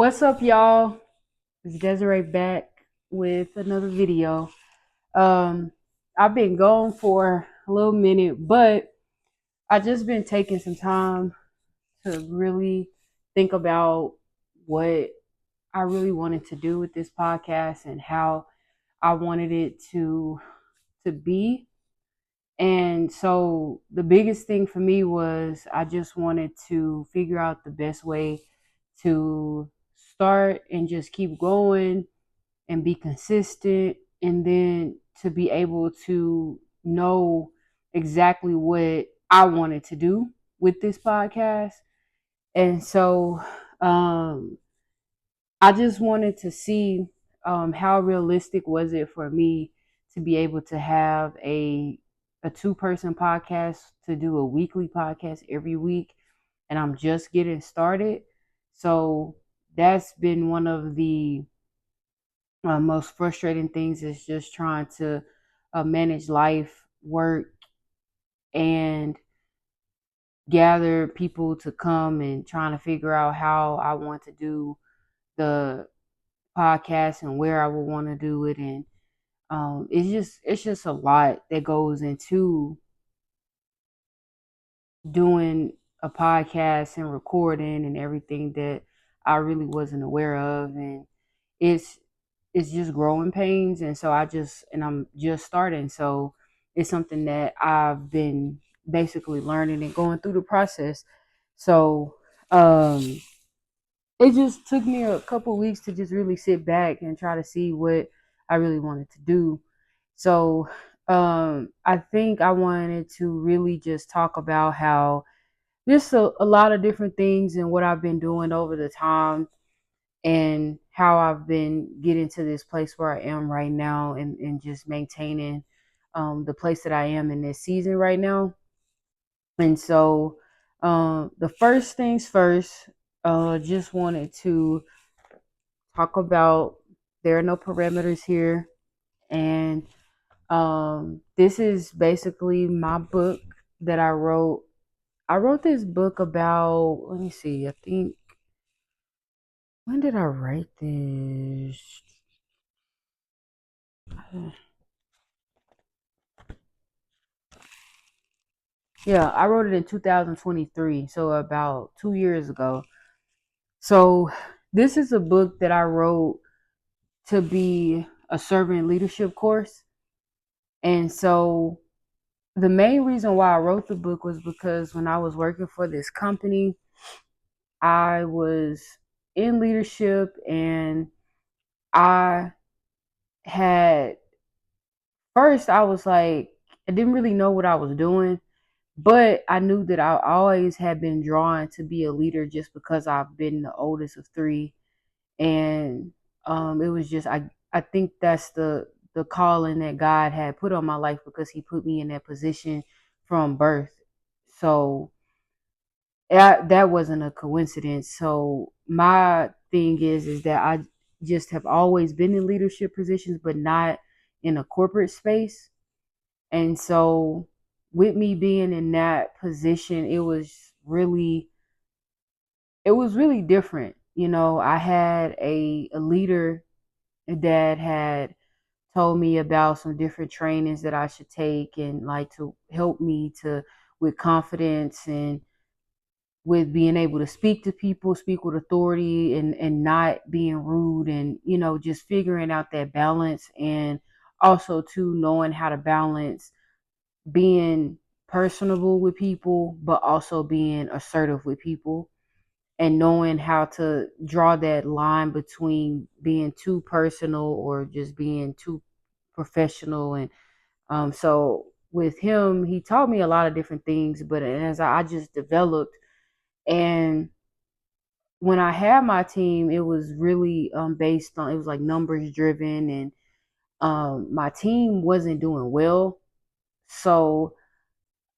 What's up, y'all? It's Desiree back with another video. Um, I've been gone for a little minute, but I just been taking some time to really think about what I really wanted to do with this podcast and how I wanted it to be. And so the biggest thing for me was I just wanted to figure out the best way to start and just keep going and be consistent, and then to be able to know exactly what I wanted to do with this podcast. And so I just wanted to see how realistic was it for me to be able to have a two-person podcast, to do a weekly podcast every week, and I'm just getting started. So that's been one of the most frustrating things, is just trying to manage life, work, and gather people to come, and trying to figure out how I want to do the podcast and where I would want to do it. And it's just a lot that goes into doing a podcast and recording and everything that I really wasn't aware of. And it's it's just growing pains. And so I'm just starting. So it's something that I've been basically learning and going through the process. So um it just took me a couple weeks to just really sit back and try to see what I really wanted to do. So I think I wanted to really just talk about how just a lot of different things and what I've been doing over the time, and how I've been getting to this place where I am right now, and just maintaining the place that I am in this season right now. And so the first things first, just wanted to talk about there are no parameters here. And this is basically my book that I wrote. I wrote this book about, let me see, I think, when did I write this? Yeah, I wrote it in 2023, so about 2 years ago. So this is a book that I wrote to be a servant leadership course. And so the main reason why I wrote the book was because when I was working for this company, I was in leadership, and I had first I was like, I didn't really know what I was doing, but I knew that I always had been drawn to be a leader just because I've been the oldest of three. And it was just I think that's the calling that God had put on my life, because he put me in that position from birth. So that wasn't a coincidence. So my thing is that I just have always been in leadership positions, but not in a corporate space. And so with me being in that position, it was really different. I had a leader that had told me about some different trainings that I should take, and like to help me to with confidence, and with being able to speak to people, speak with authority, and not being rude, and just figuring out that balance. And also to knowing how to balance being personable with people, but also being assertive with people, and knowing how to draw that line between being too personal or just being too professional. And so with him, he taught me a lot of different things, but as I just developed. And when I had my team, it was really based on, it was like numbers driven. And my team wasn't doing well. So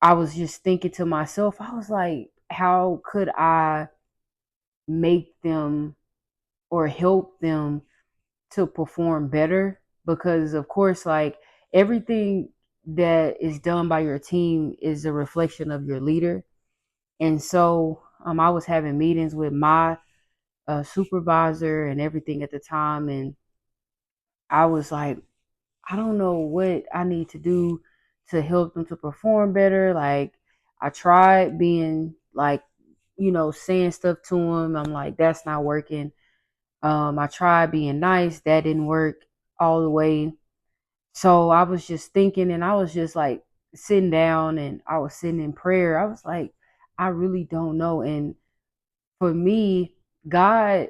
I was just thinking to myself, I was like, how could I make them or help them to perform better? Because, of course, like, everything that is done by your team is a reflection of your leader. And so I was having meetings with my a supervisor and everything at the time. And I was like, I don't know what I need to do to help them to perform better. Like, I tried being like, saying stuff to them. I'm like, that's not working. I tried being nice. That didn't work all the way. So I was just thinking, and I was just like sitting down, and I was sitting in prayer. I was like, I really don't know. And for me, God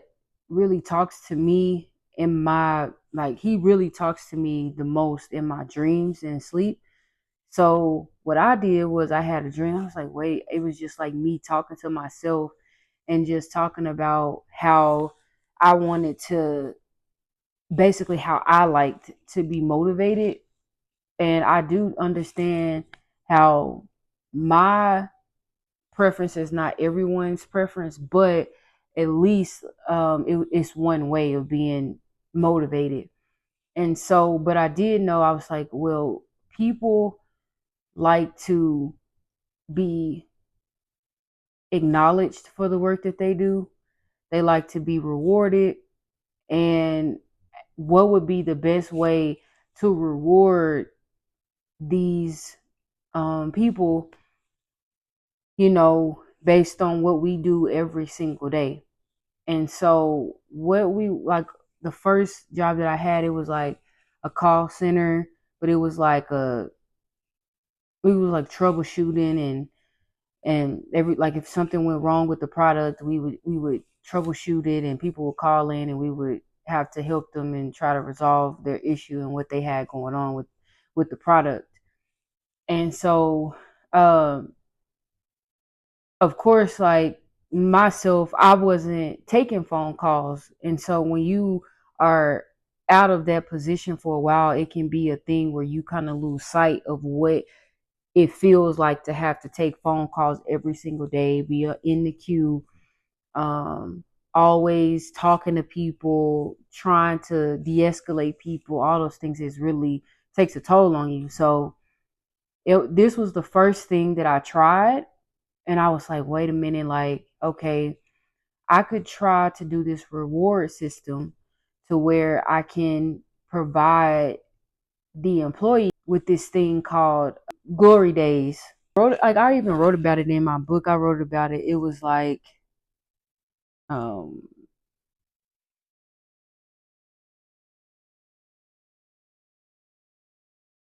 really talks to me in my, like, he really talks to me the most in my dreams and sleep. So what I did was, I had a dream. I was like, wait, it was just like me talking to myself and just talking about how I wanted to, basically how I liked to be motivated. And I do understand how my preference is not everyone's preference, but at least it's one way of being motivated. And so, but I did know, I was like, well, people like to be acknowledged for the work that they do. They like to be rewarded. And what would be the best way to reward these people, based on what we do every single day? And so, what we like, the first job that I had, it was like a call center, but it was like we was like troubleshooting, and every, like, if something went wrong with the product, we would troubleshoot it, and people would call in, and we would have to help them and try to resolve their issue and what they had going on with the product. And so, um of course, like, myself, I wasn't taking phone calls. And so when you are out of that position for a while, it can be a thing where you kind of lose sight of what it feels like to have to take phone calls every single day, be in the queue, um, always talking to people, trying to de-escalate people. All those things is really takes a toll on you. So this was the first thing that I tried, and I was like, wait a minute, like, okay, I could try to do this reward system to where I can provide the employee with this thing called glory days. I even wrote about it in my book. I wrote about it. It was like, um,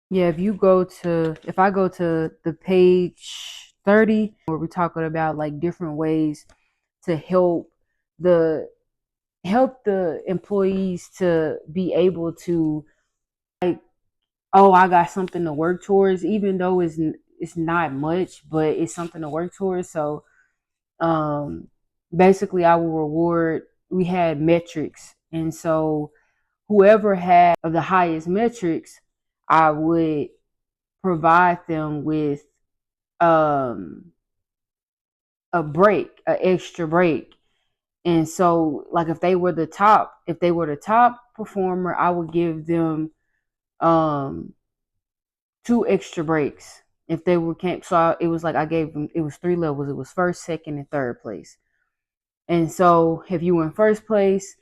yeah, if I go to the page 30, where we're talking about like different ways to the help the employees to be able to, like, oh, I got something to work towards, even though it's not much, but it's something to work towards. So, um, basically, I will reward. We had metrics, and so whoever had of the highest metrics, I would provide them with um a break, an extra break. And so, like, if they were the top performer, I would give them um two extra breaks. If they were camp, so it was like I gave them. It was three levels. It was first, second, and third place. And so, if you were in first place,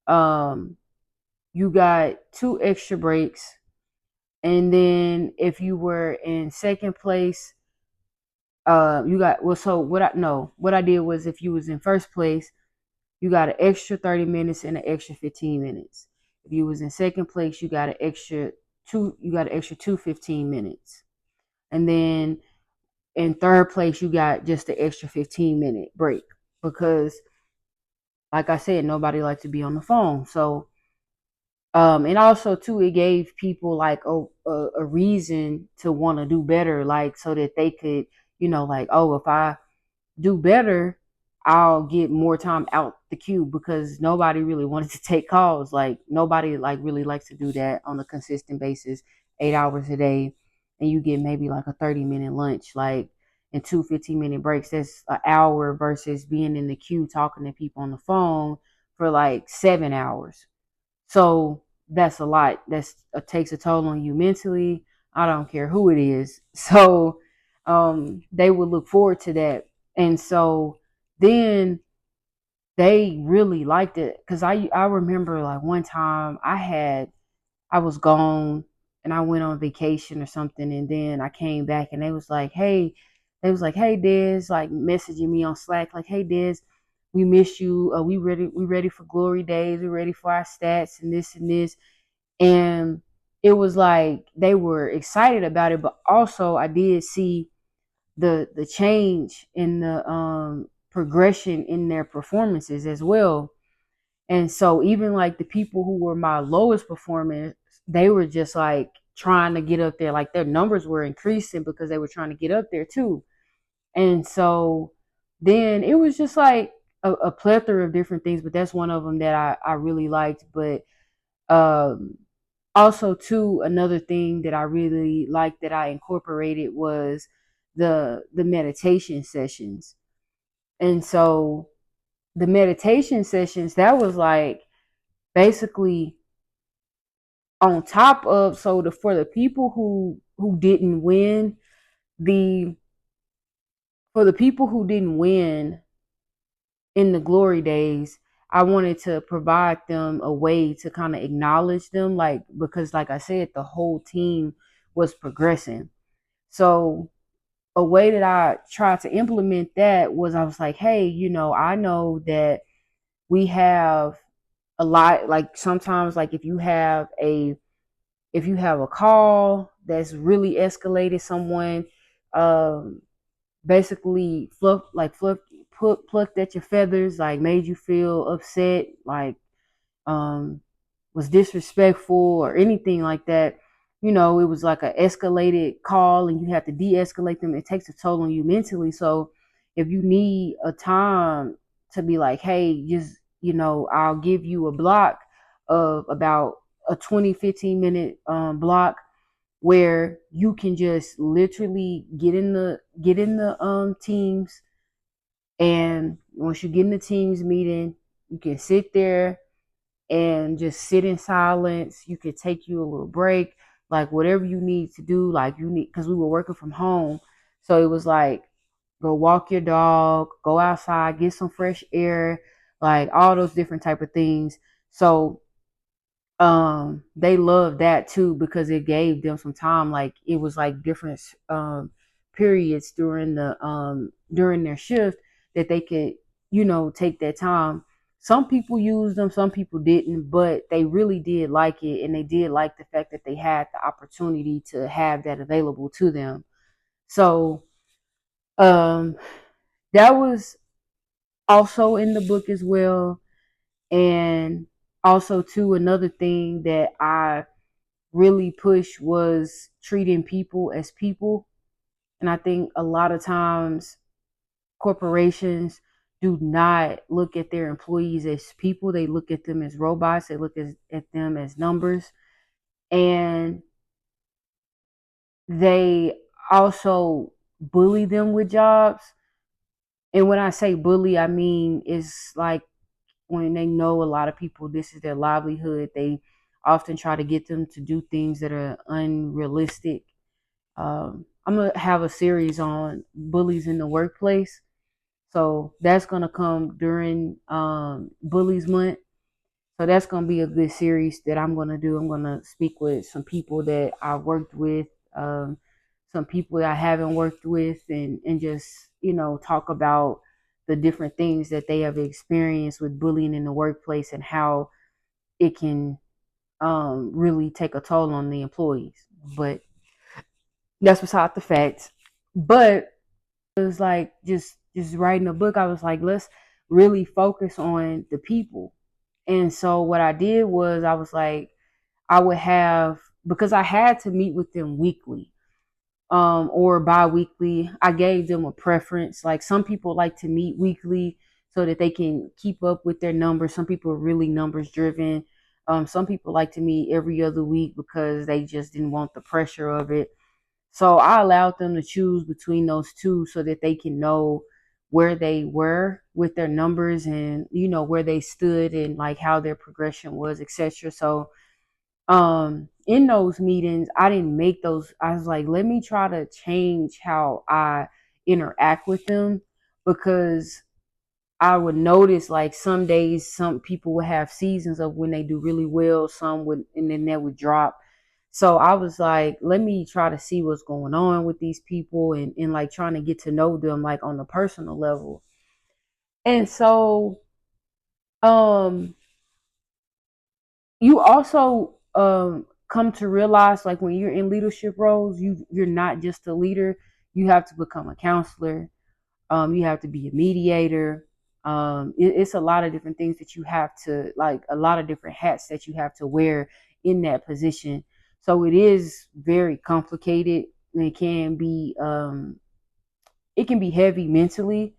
um, you got two extra breaks. And then if you were in second place, you got, well. So what I no, what I did was, if you was in first place, you got an extra 30 minutes and an extra 15 minutes. If you was in second place, you got an extra two 15 minutes. And then in third place, you got just the extra 15-minute break, because, like I said, nobody likes to be on the phone. So, and also too, it gave people like a reason to want to do better, like, so that they could, like, oh, if I do better, I'll get more time out the queue, because nobody really wanted to take calls. Like, nobody like really likes to do that on a consistent basis, 8 hours a day, and you get maybe like a 30-minute lunch, like, and two 15-minute breaks. That's an hour versus being in the queue talking to people on the phone for like 7 hours. So that's a lot. That's takes a toll on you mentally. I don't care who it is. So they would look forward to that. And so then they really liked it because I remember like one time I was gone and I went on vacation or something, and then I came back and they was like, hey Des, like messaging me on Slack, like, hey Des, we miss you. We ready for glory days. We ready for our stats and this and this. And it was like they were excited about it, but also I did see the change in the progression in their performances as well. And so even like the people who were my lowest performance, they were just like trying to get up there. Like their numbers were increasing because they were trying to get up there too. And so then it was just like a plethora of different things, but that's one of them that I really liked. But um, also too, another thing that I really liked that I incorporated was the meditation sessions. And so the meditation sessions, that was like basically on top of, so the for the people who didn't win, the for the people who didn't win in the glory days, I wanted to provide them a way to kind of acknowledge them, like, because like I said, the whole team was progressing. So a way that I tried to implement that was, I was like, hey, I know that we have a lot, like sometimes, like if you have a call that's really escalated, someone um basically plucked at your feathers, like made you feel upset, like um was disrespectful or anything like that. It was like an escalated call and you have to de-escalate them. It takes a toll on you mentally. So if you need a time to be like, hey, just, I'll give you a block of about a 20-15 minute block where you can just literally get in the teams. And once you get in the teams meeting, you can sit there and just sit in silence. You could take you a little break, like whatever you need to do. Like you need, because we were working from home, so it was like, go walk your dog, go outside, get some fresh air, like all those different type of things. So they loved that too because it gave them some time. Like it was like different periods during their shift that they could take that time. Some people used them, some people didn't, but they really did like it, and they did like the fact that they had the opportunity to have that available to them. So um that was also in the book as well. And also too, another thing that I really push was treating people as people. And I think a lot of times corporations do not look at their employees as people. They look at them as robots. They look at them as numbers. And they also bully them with jobs. And when I say bully, I mean it's like when they know a lot of people, this is their livelihood, they often try to get them to do things that are unrealistic. I'm gonna have a series on bullies in the workplace, so that's gonna come during Bullies Month. So that's gonna be a good series that I'm gonna do. I'm gonna speak with some people that I worked with, um, some people that I haven't worked with, and just talk about the different things that they have experienced with bullying in the workplace and how it can really take a toll on the employees. But that's beside the facts. But it was like just writing a book. I was like, let's really focus on the people. And so what I did was, I was like, I would have, because I had to meet with them weekly, or bi-weekly. I gave them a preference. Like some people like to meet weekly so that they can keep up with their numbers. Some people are really numbers driven. Some people like to meet every other week because they just didn't want the pressure of it. So I allowed them to choose between those two so that they can know where they were with their numbers, and where they stood and like how their progression was, etc. So in those meetings, I didn't make those. I was like, let me try to change how I interact with them, because I would notice like some days some people would have seasons of when they do really well, some would, and then that would drop. So I was like, let me try to see what's going on with these people, and like trying to get to know them like on a personal level. And so um you also come to realize like when you're in leadership roles, you're not just a leader, you have to become a counselor, you have to be a mediator. It's a lot of different things that you have to, like a lot of different hats that you have to wear in that position. So it is very complicated, and it can be heavy mentally.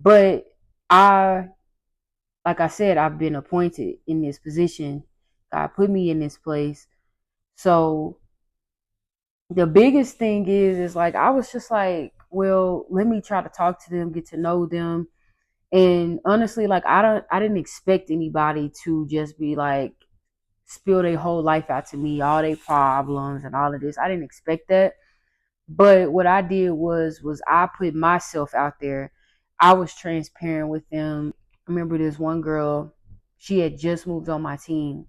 But I like I said, I've been appointed in this position. God put me in this place. So the biggest thing is like I was just like, well, let me try to talk to them, get to know them. And honestly, like I didn't expect anybody to just be like spill their whole life out to me, all their problems and all of this. I didn't expect that. But what I did was I put myself out there. I was transparent with them. I remember this one girl, she had just moved on my team,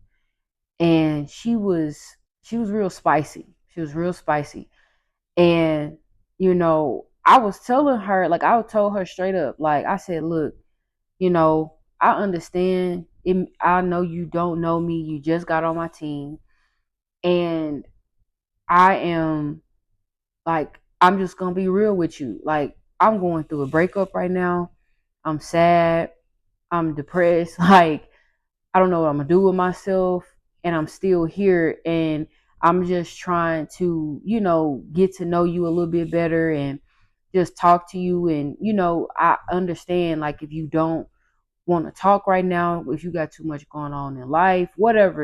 and she was real spicy. She was real spicy. And I was telling her, like I told her straight up, like I said, look, I understand. I know you don't know me. You just got on my team. And I am like, I'm just going to be real with you. Like, I'm going through a breakup right now. I'm sad. I'm depressed. Like, I don't know what I'm going to do with myself. And I'm still here. And I'm just trying to, get to know you a little bit better and just talk to you. And, I understand, like, if you don't want to talk right now, if you got too much going on in life, whatever.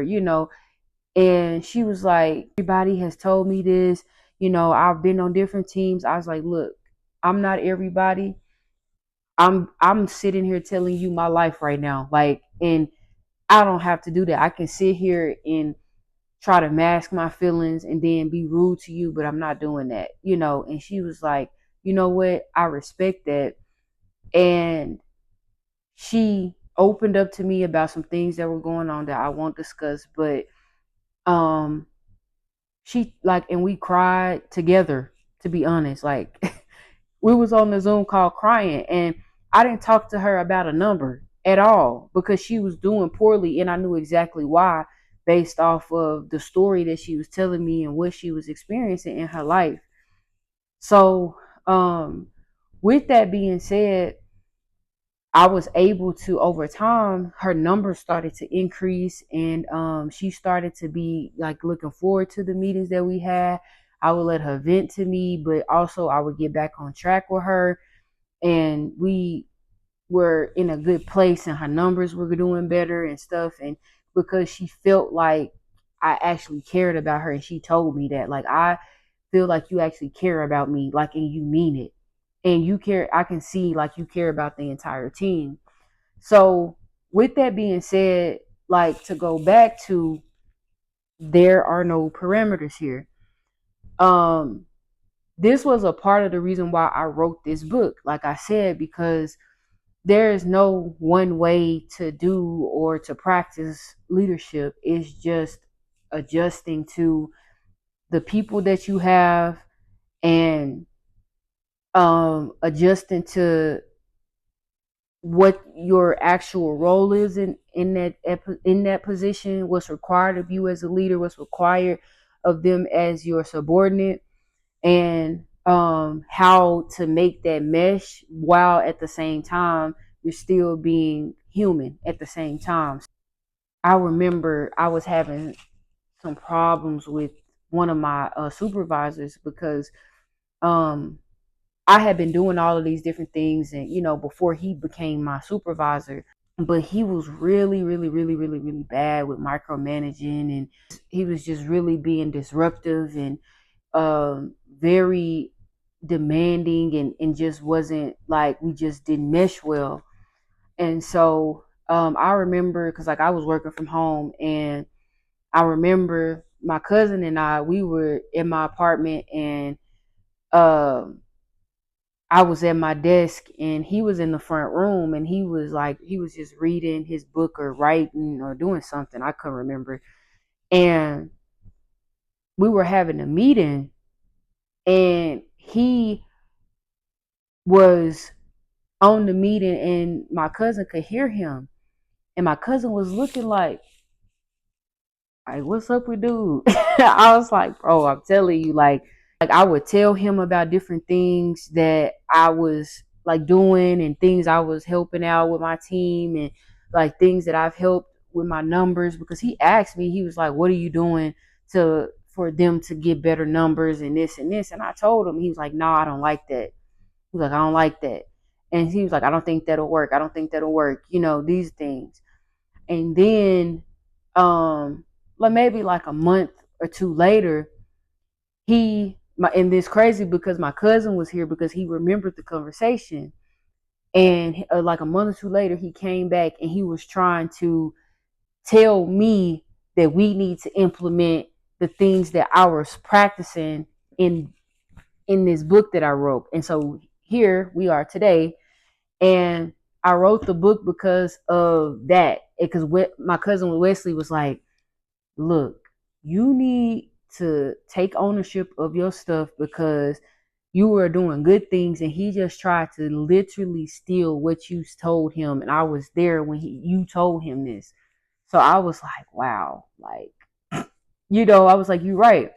And she was like, everybody has told me this. I've been on different teams. I was like, look, I'm not everybody. I'm sitting here telling you my life right now. Like, and I don't have to do that. I can sit here and try to mask my feelings and then be rude to you, but I'm not doing that. And she was like, you know what? I respect that. And she opened up to me about some things that were going on that I won't discuss, but um she like, and we cried together, to be honest. Like we was on the Zoom call crying, and I didn't talk to her about a number at all because she was doing poorly, and I knew exactly why based off of the story that she was telling me and what she was experiencing in her life. So with that being said, I was able to, over time, her numbers started to increase, and she started to be like looking forward to the meetings that we had. I would let her vent to me, but also I would get back on track with her, and we were in a good place, and her numbers were doing better and stuff. And because she felt like I actually cared about her, and she told me that, like, I feel like you actually care about me, like, and you mean it, and you care. I can see like you care about the entire team. So with that being said, like, to go back to, there are no parameters here. Um this was a part of the reason why I wrote this book, like I said, because there is no one way to do or to practice leadership. It's just adjusting to the people that you have, and adjusting to what your actual role is in that position, what's required of you as a leader, what's required of them as your subordinate, and how to make that mesh while at the same time you're still being human at the same time. I remember I was having some problems with one of my supervisors because um I had been doing all of these different things, and before he became my supervisor, but he was really, really, really, really, really bad with micromanaging, and he was just really being disruptive and very demanding, and just wasn't like, we just didn't mesh well. And so I remember, because like I was working from home, and I remember my cousin and we were in my apartment, and um I was at my desk and he was in the front room, and he was just reading his book or writing or doing something. I couldn't remember. And we were having a meeting, and he was on the meeting, and my cousin could hear him. And my cousin was looking like, what's up with dude? I was like, bro, I'm telling you, like I would tell him about different things that I was like doing, and things I was helping out with my team, and like things that I've helped with my numbers, because he asked me, he was like, what are you doing to for them to get better numbers and this and this? And I told him. He was like, no, I don't like that. He was like, I don't like that. And he was like, I don't think that'll work. I don't think that'll work. These things. And then like maybe like a month or two later, and this crazy because my cousin was here, because he remembered the conversation. And like a month or two later, he came back and he was trying to tell me that we need to implement the things that I was practicing in this book that I wrote. And so here we are today. And I wrote the book because of that. Because my cousin Wesley was like, look, you need to take ownership of your stuff, because you were doing good things, and he just tried to literally steal what you told him. And I was there when you told him this. So I was like, wow, like, I was like, you're right.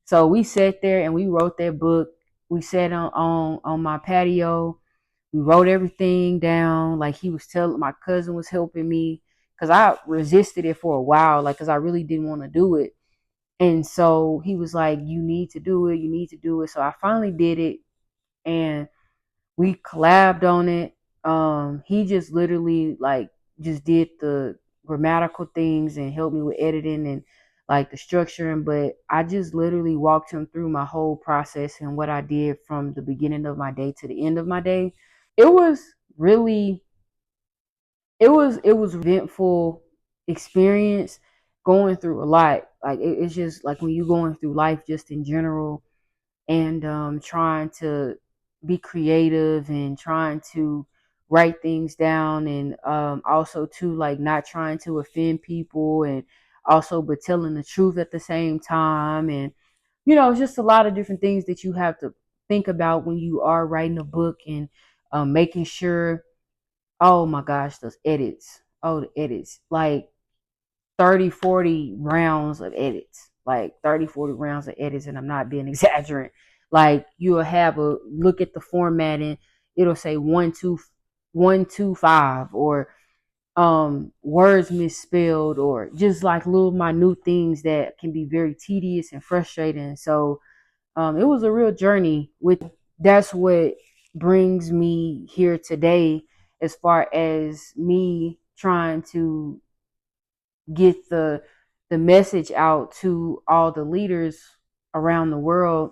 So we sat there and we wrote that book. We sat on my patio. We wrote everything down. Like, he was telling, my cousin was helping me, because I resisted it for a while, like, because I really didn't want to do it. And so he was like, you need to do it. You need to do it. So I finally did it, and we collabed on it. He just literally like just did the grammatical things and helped me with editing and like the structuring. But I just literally walked him through my whole process and what I did from the beginning of my day to the end of my day. It was really, it was eventful experience, going through a lot. Like, it's just like when you're going through life just in general, and trying to be creative and trying to write things down, and also too, like, not trying to offend people, and also but telling the truth at the same time. And it's just a lot of different things that you have to think about when you are writing a book, and making sure. Oh my gosh, those edits. Oh, the edits. Like 30, 40 rounds of edits. Like 30, 40 rounds of edits, and I'm not being exaggerant. Like, you'll have a look at the formatting, it'll say 125, or words misspelled, or just like little minute things that can be very tedious and frustrating. So it was a real journey. With That's what brings me here today, as far as me trying to get the message out to all the leaders around the world,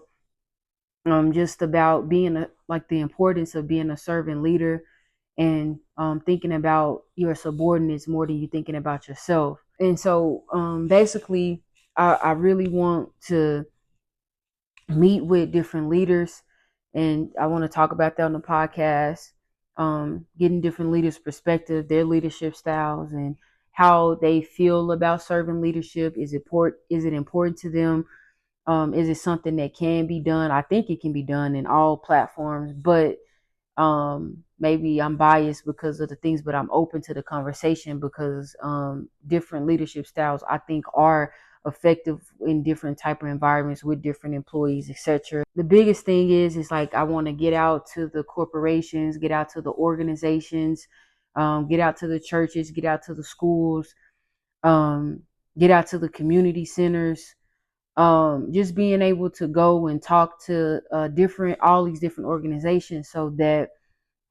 just about being like the importance of being a servant leader, and thinking about your subordinates more than you thinking about yourself. And so basically, I really want to meet with different leaders, and I want to talk about that on the podcast. Getting different leaders' perspective, their leadership styles, and how they feel about servant leadership. Is it important to them? Is it something that can be done? I think it can be done in all platforms, but maybe I'm biased because of the things, but I'm open to the conversation, because different leadership styles, I think, are effective in different type of environments with different employees, etc. The biggest thing is like, I want to get out to the corporations, get out to the organizations, get out to the churches, get out to the schools, um, get out to the community centers. Just being able to go and talk to all these different organizations, so that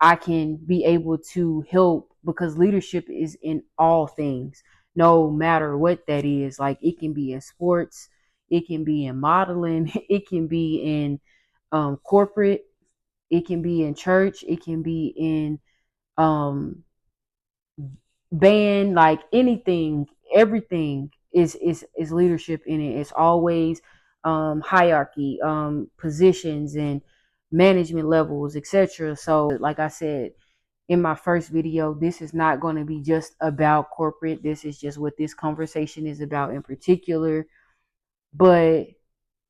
I can be able to help, because leadership is in all things, no matter what that is. Like, it can be in sports, it can be in modeling, it can be in corporate, it can be in church, it can be in um, band, like anything, everything is leadership in it. It's always hierarchy, positions, and management levels, etc. So like I said in my first video, this is not going to be just about corporate. This is just what this conversation is about in particular, but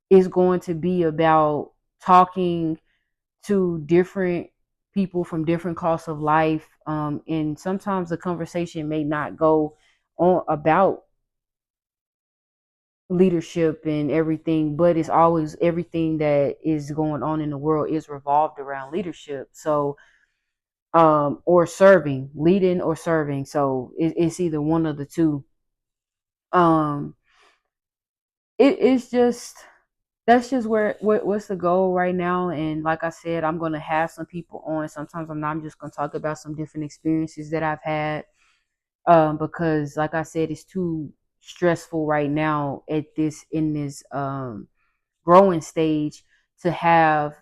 it's going to be about talking to different people from different costs of life. And sometimes the conversation may not go on about leadership and everything, but it's always everything that is going on in the world is revolved around leadership. So, or serving, leading or serving. So it's either one of the two. Um, it's just that's just what's the goal right now. And like I said, I'm gonna have some people on. Sometimes I'm not. I'm just gonna talk about some different experiences that I've had. Because like I said, it's too stressful right now at this in this growing stage to have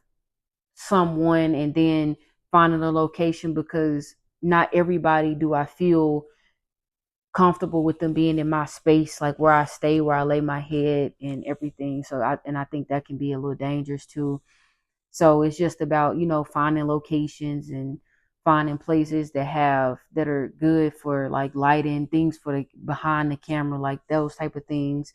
someone and then finding a location, because not everybody do I feel comfortable with them being in my space, like where I stay, where I lay my head and everything. So I think that can be a little dangerous too. So it's just about, finding locations and finding places that are good for like lighting, things for the behind the camera, like those type of things.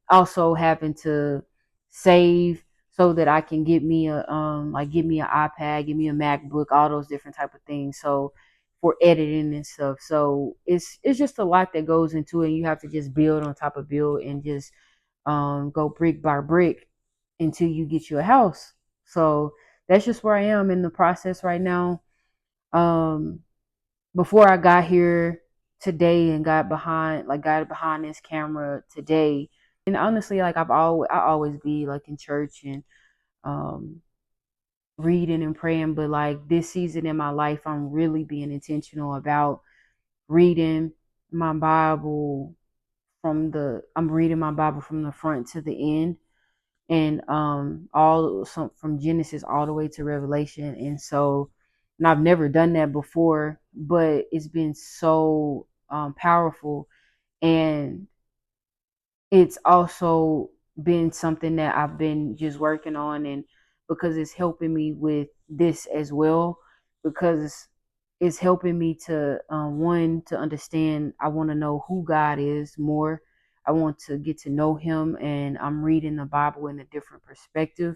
Also having to save so that I can get me get me an iPad, get me a MacBook, all those different type of things. So for editing and stuff. So it's just a lot that goes into it. And you have to just build on top of build and just go brick by brick until you get you a house. So that's just where I am in the process right now. Um, Before I got here today and got behind this camera today, and honestly, like I always be like in church and um reading and praying, but like this season in my life, I'm really being intentional about reading my Bible I'm reading my Bible from the front to the end, and all some from Genesis all the way to Revelation. And I've never done that before, but it's been so powerful. And it's also been something that I've been just working on, and because it's helping me with this as well, because it's helping me to one, to understand. I want to know who God is more. I want to get to know him, and I'm reading the Bible in a different perspective.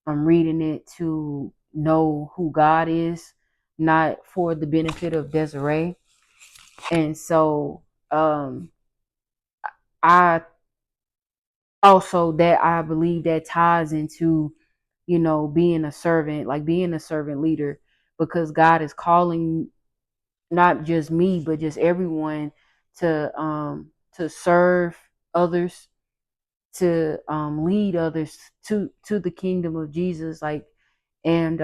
I'm reading it to know who God is, not for the benefit of Desiree. And so I also, that I believe that ties into, being a servant, like being a servant leader, because God is calling not just me, but just everyone to serve others, to lead others to the kingdom of Jesus. Like, and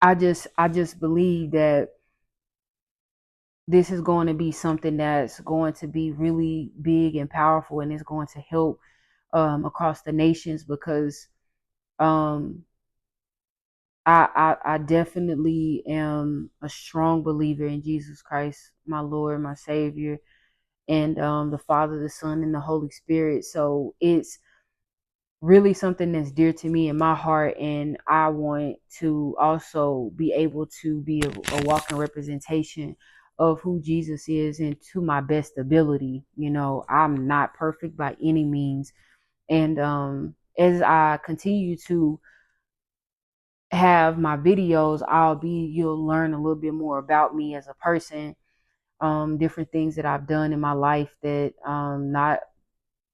I just believe that this is going to be something that's going to be really big and powerful, and it's going to help across the nations, because um, I definitely am a strong believer in Jesus Christ, my Lord, my Savior, and the Father, the Son, and the Holy Spirit. So it's really something that's dear to me in my heart, and I want to also be able to be a walking representation of who Jesus is, and to my best ability. I'm not perfect by any means, and as I continue to have my videos, you'll learn a little bit more about me as a person, different things that I've done in my life that not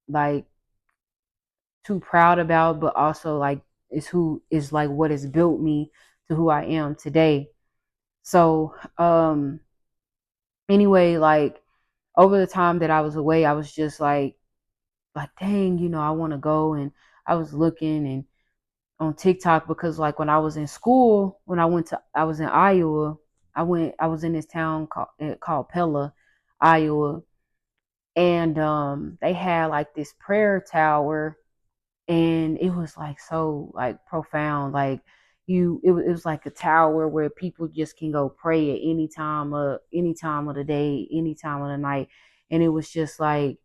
like too proud about, but also like is who is like what has built me to who I am today. So anyway, like over the time that I was away, I was just like dang, I want to go. And I was looking and on TikTok, because like when I was in school, when I was in Iowa, I was in this town called Pella, Iowa, and they had like this prayer tower, and it was like so like profound. Like it was like a tower where people just can go pray at any time of the day, any time of the night. And it was just like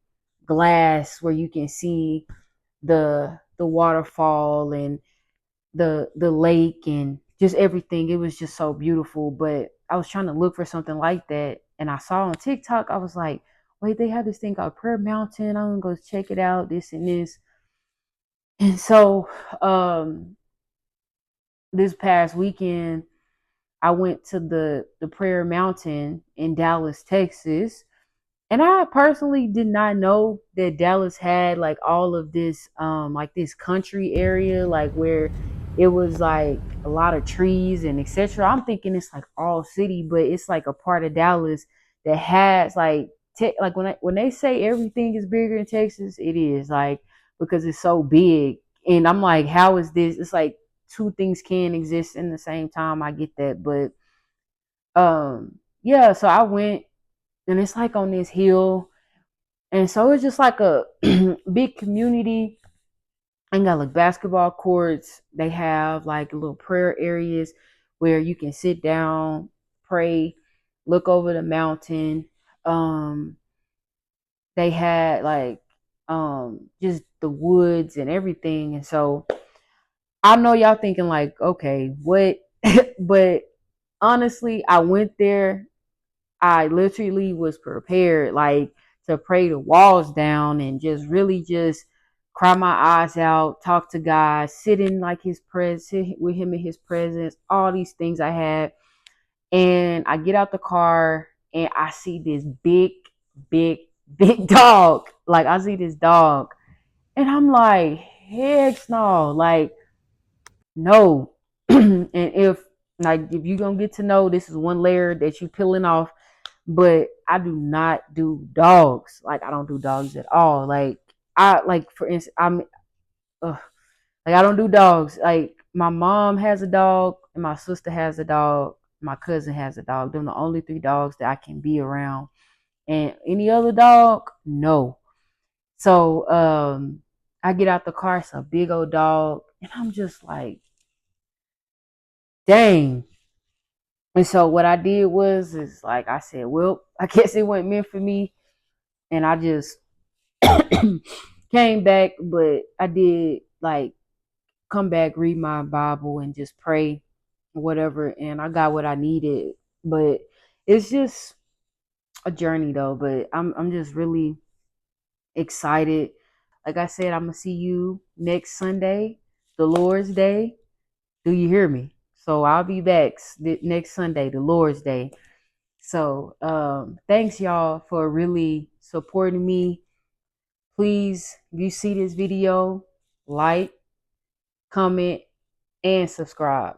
glass where you can see the waterfall and the lake and just everything. It was just so beautiful. But I was trying to look for something like that, and I saw on TikTok. I was like, wait, they have this thing called Prayer Mountain. I'm gonna go check it out. This and this. And so, this past weekend, I went to the Prayer Mountain in Dallas, Texas. And I personally did not know that Dallas had like all of this like this country area, like where it was like a lot of trees and etc. I'm thinking it's like all city, but it's like a part of Dallas that has like like when they say everything is bigger in Texas, it is like because it's so big. And I'm like, how is this? It's like two things can exist in the same time. I get that, but yeah, so I went, and it's like on this hill, and so it's just like a big community, and got like basketball courts. They have like little prayer areas where you can sit down, pray, look over the mountain. um they had like just the woods and everything. And so I know y'all thinking like, okay, what? But honestly, I went there, I literally was prepared like to pray the walls down and just really just cry my eyes out, talk to God, sit in like his presence, sit with him in his presence, all these things I had. And I get out the car and I see this big, big, big dog. Like I see this dog and I'm like, heck no, like no. And if you gonna get to know, this is one layer that you peeling off. But I do not do dogs. Like I don't do dogs at all. Like I like for instance, like I don't do dogs. Like my mom has a dog, and my sister has a dog, my cousin has a dog. They're the only three dogs that I can be around. And any other dog, no. So I get out the car, it's a big old dog, and I'm just like, dang. And so what I did was is like I said, well, I guess it wasn't meant for me. And I just came back, but I did like come back, read my Bible, and just pray, whatever. And I got what I needed. But it's just a journey, though. But I'm just really excited. Like I said, I'm gonna see you next Sunday, the Lord's Day. Do you hear me? So I'll be back next Sunday, the Lord's Day. So thanks y'all for really supporting me. Please, if you see this video, like, comment, and subscribe.